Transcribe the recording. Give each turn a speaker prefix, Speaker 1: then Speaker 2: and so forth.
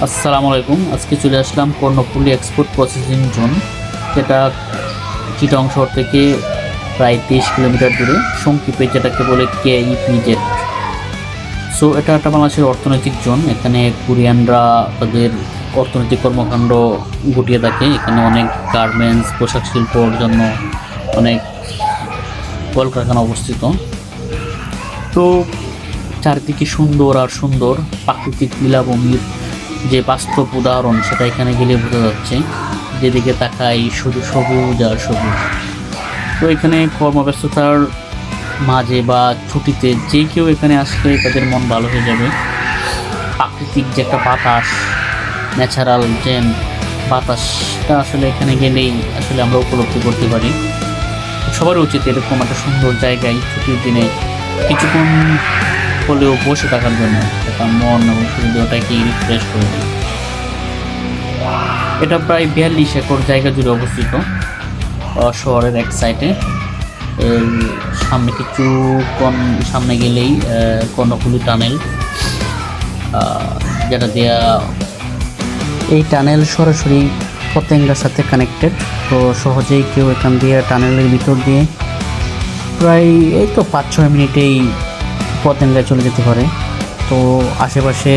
Speaker 1: আসসালামু আলাইকুম। আজকে চলে আসলাম কর্ণফুলী এক্সপোর্ট প্রসেসিং জোন, যেটা চিটাগং শহর থেকে প্রায় 23 কিলোমিটার দূরে, সংক্ষেপে যেটাকে বলে KEPZ। সো এটা একটা বাংলাদেশের অর্থনৈতিক জোন। এখানে কোরিয়ানরা তাদের অর্থনৈতিক কর্মকাণ্ড গুটিয়ে থাকে। এখানে অনেক গার্মেন্টস, পোশাক শিল্পর জন্য অনেক কলকারখানা অবস্থিত। তো চারিদিকে সুন্দর আর সুন্দর প্রাকৃতিক লীলাভূমির যে বাস্তব উদাহরণ, সেটা এখানে গেলে বোঝা যাচ্ছে। যেদিকে তাকাই শুধু সবুজ আর সবুজ। তো এখানে কর্মব্যস্ততার মাঝে বা ছুটিতে যে কেউ এখানে আসলে তাদের মন ভালো হয়ে যাবে। প্রাকৃতিক যে একটা বাতাস, ন্যাচারাল যে বাতাসটা আসলে এখানে গেলেই আসলে আমরা উপলব্ধি করতে পারি। সবার উচিত এরকম একটা সুন্দর জায়গায় ছুটির দিনে কিছুক্ষণ হলেও বসে থাকার জন্য, একটা মন এবং শরীরটাকে রিফ্রেশ করে দিই। এটা প্রায় 42 একর জায়গা জুড়ে অবস্থিত শহরের এক সাইডে। এর সামনে সামনে গেলেই কর্ণফুলী টানেল, যেটা দেয়া এই টানেল সরাসরি পতেঙ্গার সাথে কানেক্টেড। তো সহজেই কেউ এখান দিয়ে টানেলের ভিতর দিয়ে প্রায় এই তো 5-6 মিনিটেই পতেঙ্গায় চলে যেতে পারে। তো আশেপাশে